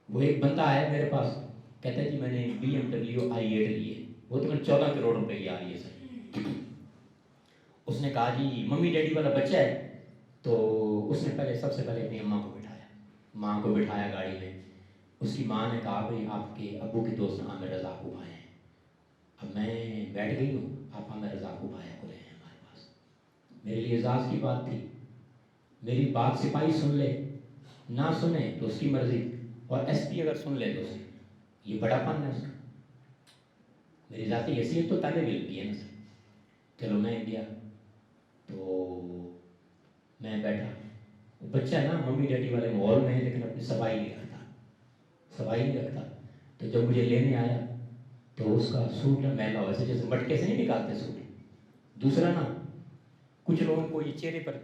وہ ایک بندہ آیا میرے پاس، کہتا ہے جی میں نے BMW i8 لی ہے، وہ تو 14 کروڑ روپے کی آ رہی ہے سر۔ اس نے کہا جی ممی ڈیڈی والا بچہ ہے، تو اس نے پہلے سب سے پہلے اپنی اماں کو بٹھایا، ماں کو بٹھایا گاڑی میں۔ اس کی ماں نے کہا بھائی آپ کے ابو کے دوست عامر رضا خوب آئے ہیں۔ اب میں بیٹھ گئی ہوں، آپ عامر رضا خوب آیا کو رہے ہیں ہمارے پاس۔ میرے لیے اعزاز کی بات تھی، میری بات سپاہی سن لے، نہ سنے تو اس کی مرضی، اور ایس پی اگر سن لے تو اسے یہ بڑا پن ہے اس کا۔ میری ذاتی حیثیت تو طالب علم کی ہے نا سر۔ چلو میں گیا تو میں بیٹھا، بچہ نا ممی ڈیڈی والے ماحول میں ہے لیکن اپنی صفائی نہیں رکھتا، صفائی نہیں رکھتا۔ تو جب مجھے لینے آیا تو اس کا سوٹ میلا ہوا، جیسے مٹکے سے نہیں نکالتے سوٹ۔ دوسرا نا کچھ لوگوں کو یہ چہرے پر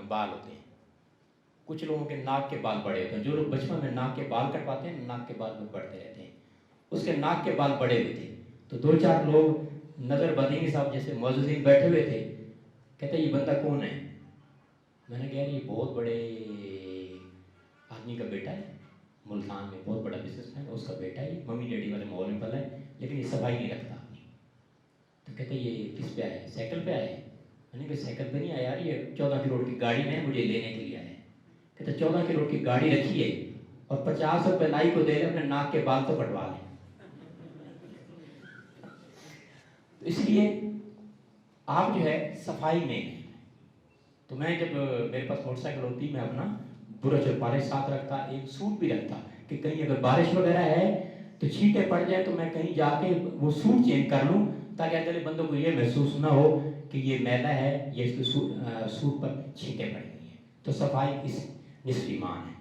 بال ہوتے ہیں، کچھ لوگوں کے ناک کے بال بڑے ہوتے ہیں، جو لوگ بچپن میں ناک کے بال کٹواتے ہیں ناک کے بال میں بڑھتے رہتے ہیں، اس کے ناک کے بال بڑے ہوئے تھے۔ تو دو چار لوگ نظر بدینی صاحب جیسے معززین بیٹھے ہوئے تھے، کہتے یہ بندہ کون ہے؟ میں نے کہا یہ بہت بڑے آدمی کا بیٹا ہے، ملتان میں بہت بڑا بزنس مین ہے، اس کا بیٹا ہے، ممی ڈیڈی والے ماحول میں پلا ہے لیکن یہ صفائی نہیں رکھتا اپنی۔ تو کہتے یہ کس پہ آئے؟ سائیکل پہ آئے؟ میں نے کہا سائیکل پہ نہیں آیا یار، یہ 14 کروڑ کی گاڑی میں مجھے لینے کے لیے آئے۔ کہتے 14 کروڑ کی گاڑی رکھی ہے اور 50 روپے نائی کو دے لیں، اپنے ناک کے بال تو کٹوا لیں۔ تو اس لیے آپ جو ہے صفائی میں، تو میں جب میرے پاس موٹر سائیکل ہوتی میں اپنا برش اور پالش ساتھ رکھتا، ایک سوٹ بھی رکھتا کہ کہیں اگر بارش وغیرہ ہے تو چھینٹیں پڑ جائیں تو میں کہیں جا کے وہ سوٹ چینج کر لوں، تاکہ اگلے بندوں کو یہ محسوس نہ ہو کہ یہ میلا ہے، یہ اس کے سوٹ پر چھینٹیں پڑ گئی ہیں۔ تو صفائی اس نصف ایمان ہے۔